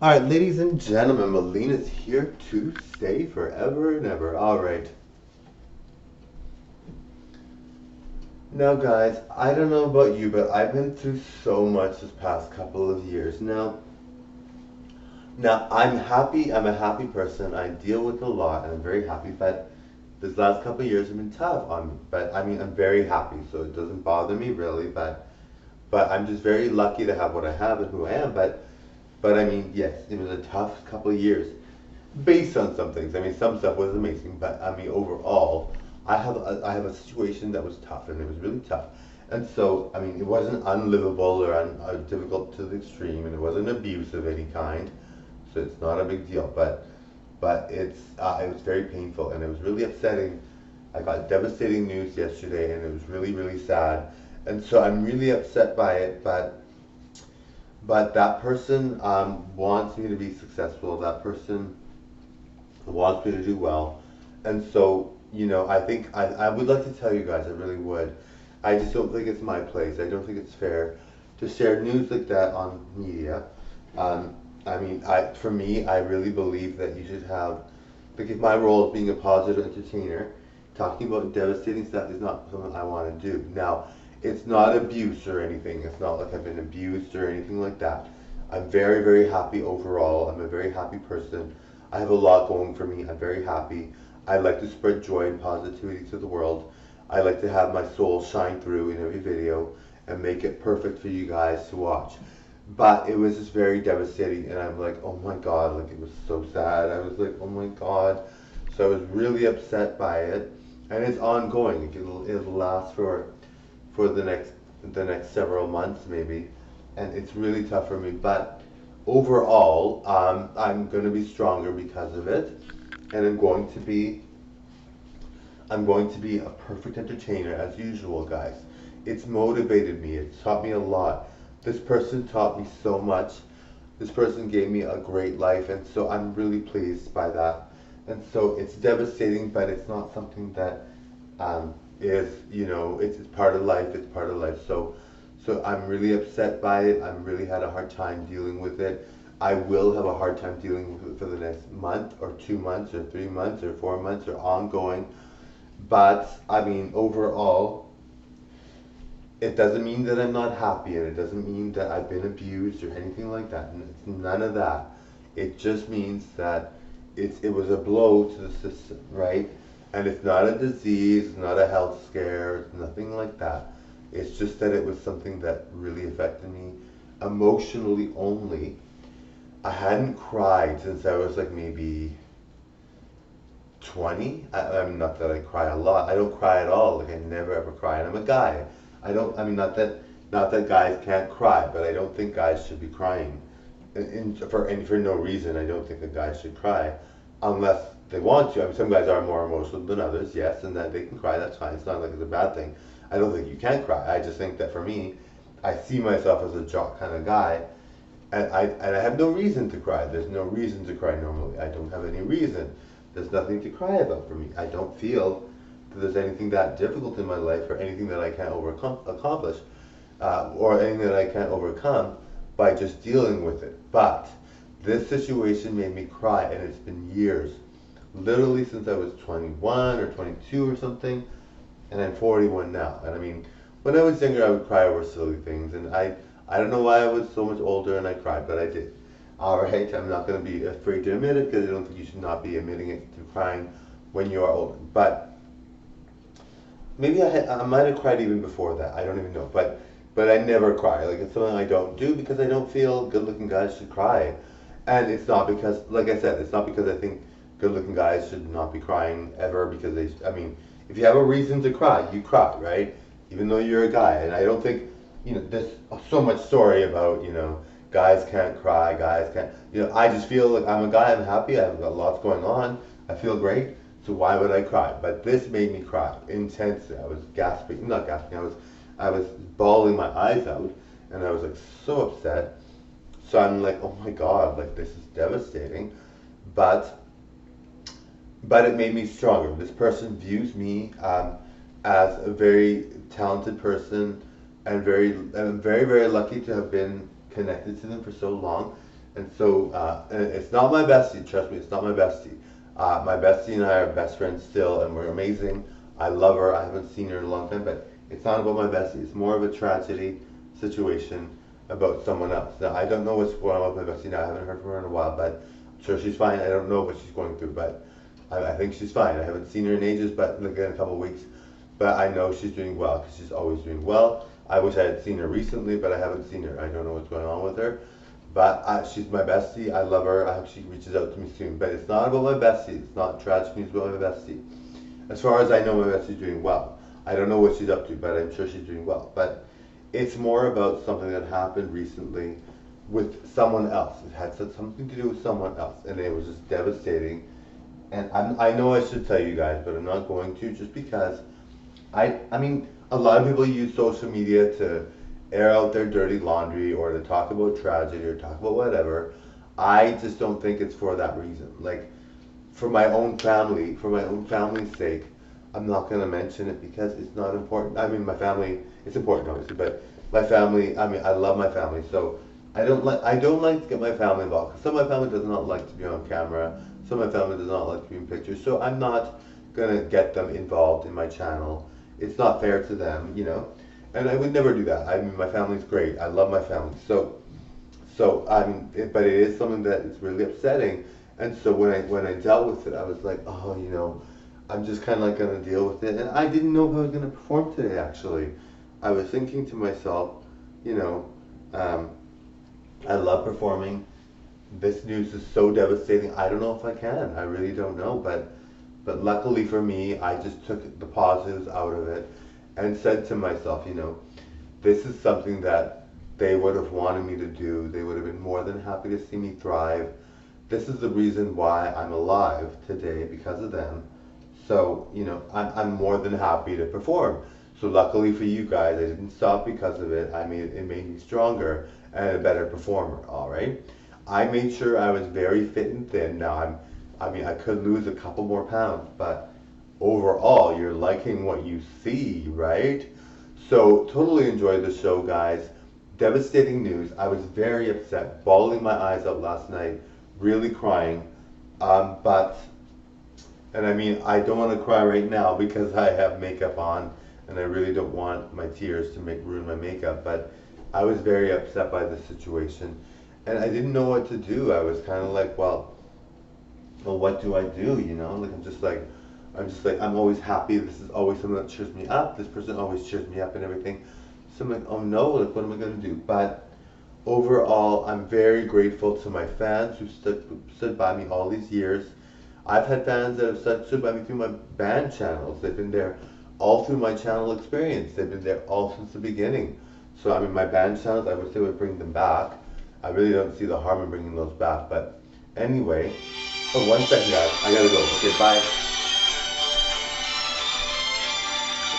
Alright, ladies and gentlemen, Melina's here to stay forever and ever. Alright. Now, guys, I don't know about you, but I've been through so much this past couple of years. Now, I'm happy. I'm a happy person. I deal with a lot, and I'm very happy. But this last couple of years have been tough on me. But I mean, I'm very happy, so it doesn't bother me really. But I'm just very lucky to have what I have and who I am. But I mean, yes, it was a tough couple of years based on some things. I mean, some stuff was amazing, but I mean, overall, I have a situation that was tough, and it was really tough. And so, I mean, it wasn't unlivable or difficult to the extreme, and it wasn't abuse of any kind. So it's not a big deal, but it was very painful, and it was really upsetting. I got devastating news yesterday, and it was really really sad, and so I'm really upset by it. But that person wants me to be successful. That person wants me to do well. And so, I think I would like to tell you guys, I really would. I just don't think it's my place. I don't think it's fair to share news like that on media. Um, I mean, for me, I really believe that you should have, because my role as being a positive entertainer, talking about devastating stuff is not something I want to do. Now, it's not abuse or anything. It's not like I've been abused or anything like that. I'm very, very happy overall. I'm a very happy person. I have a lot going for me. I'm very happy. I like to spread joy and positivity to the world. I like to have my soul shine through in every video and make it perfect for you guys to watch. But it was just very devastating, and I'm like, oh my God, like it was so sad. I was like, oh my God. So I was really upset by it, and it's ongoing. It'll last for the next several months maybe, and it's really tough for me. But overall, I'm going to be stronger because of it, and I'm going to be a perfect entertainer as usual, guys. It's motivated me. It's taught me a lot. This person taught me so much. This person gave me a great life, and so I'm really pleased by that. And so it's devastating, but it's not something that it's part of life. It's part of life. So I'm really upset by it. I'm really had a hard time dealing with it. I will have a hard time dealing with it for the next month or 2 months or 3 months or 4 months or ongoing. But I mean, overall, it doesn't mean that I'm not happy, and it doesn't mean that I've been abused or anything like that. And it's none of that. It just means that it was a blow to the system, right? And it's not a disease, it's not a health scare, it's nothing like that. It's just that it was something that really affected me emotionally only. I hadn't cried since I was like maybe 20. I'm not that I cry a lot. I don't cry at all. Like I never ever cry. And I'm a guy. I don't. I mean, not that guys can't cry, but I don't think guys should be crying. For no reason, I don't think a guy should cry, unless they want to. I mean, some guys are more emotional than others, yes, and that they can cry. That's fine. It's not like it's a bad thing. I don't think you can cry. I just think that for me, I see myself as a jock kind of guy, and I have no reason to cry. There's no reason to cry normally. I don't have any reason. There's nothing to cry about for me. I don't feel that there's anything that difficult in my life or anything that I can't accomplish or anything that I can't overcome by just dealing with it. But this situation made me cry, and it's been years, literally since I was 21 or 22 or something, and I'm 41 now. And I mean, when I was younger, I would cry over silly things, and I don't know why I was so much older and I cried, but I did. All right, I'm not going to be afraid to admit it because I don't think you should not be admitting it to crying when you are older. But maybe I might have cried even before that. I don't even know. But I never cry. Like it's something I don't do because I don't feel good-looking guys should cry. And it's not because, like I said, it's not because I think good-looking guys should not be crying ever because I mean, if you have a reason to cry, you cry, right? Even though you're a guy. And I don't think, there's so much story about, guys can't cry, guys can't, I just feel like I'm a guy, I'm happy, I've got lots going on, I feel great, so why would I cry? But this made me cry intensely. I was gasping, not gasping, I was bawling my eyes out, and I was like so upset. So I'm like, oh my God, like this is devastating. But it made me stronger. This person views me as a very talented person, and I'm very, very lucky to have been connected to them for so long. And so, and it's not my bestie, trust me, it's not my bestie. My bestie and I are best friends still, and we're amazing. I love her. I haven't seen her in a long time, but it's not about my bestie. It's more of a tragedy situation about someone else. Now, I don't know what's going on with my bestie now. I haven't heard from her in a while, but I'm sure she's fine. I don't know what she's going through, but I think she's fine. I haven't seen her in ages, but like in a couple of weeks. But I know she's doing well because she's always doing well. I wish I had seen her recently, but I haven't seen her. I don't know what's going on with her. But she's my bestie. I love her. I hope she reaches out to me soon. But it's not about my bestie. It's not tragic news about my bestie. As far as I know, my bestie's doing well. I don't know what she's up to, but I'm sure she's doing well. But it's more about something that happened recently with someone else. It had something to do with someone else, and it was just devastating. And I know I should tell you guys, but I'm not going to, just because I mean, a lot of people use social media to air out their dirty laundry or to talk about tragedy or talk about whatever. I just don't think it's for that reason. Like, for my own family's sake, I'm not going to mention it because it's not important. I mean, my family, it's important obviously, but my family, I mean, I love my family, so I don't like to get my family involved. 'Cause some of my family does not like to be on camera. Some of my family does not like to be in pictures, so I'm not going to get them involved in my channel. It's not fair to them, you know, and I would never do that. I mean, my family's great. I love my family, so I mean, but it is something that is really upsetting. And so when I dealt with it, I was like, oh, you know, I'm just kind of like gonna deal with it. And I didn't know if I was gonna perform today. Actually, I was thinking to myself, you know, um, I love performing. This news is so devastating. I don't know if I can. I really don't know. But luckily for me, I just took the positives out of it and said to myself, you know, this is something that they would have wanted me to do. They would have been more than happy to see me thrive. This is the reason why I'm alive today, because of them. So, you know, I'm more than happy to perform. So luckily for you guys, I didn't stop because of it. It made me stronger and a better performer, all right? I made sure I was very fit and thin. Now I mean, I could lose a couple more pounds, but overall, you're liking what you see, right? So totally enjoyed the show, guys. Devastating news. I was very upset, bawling my eyes out last night, really crying. But, and I mean, I don't want to cry right now because I have makeup on, and I really don't want my tears to ruin my makeup. But I was very upset by the situation, and I didn't know what to do. I was kind of like, well, what do I do? You know, like I'm always happy. This is always something that cheers me up. This person always cheers me up and everything. So I'm like, oh no, like what am I gonna do? But overall, I'm very grateful to my fans who stood by me all these years. I've had fans that have stood by me through my band channels. They've been there all through my channel experience. They've been there all since the beginning. So I mean, my band channels, I wish they would bring them back. I really don't see the harm in bringing those back. But anyway, oh, one second, guys. I gotta go. Okay, bye.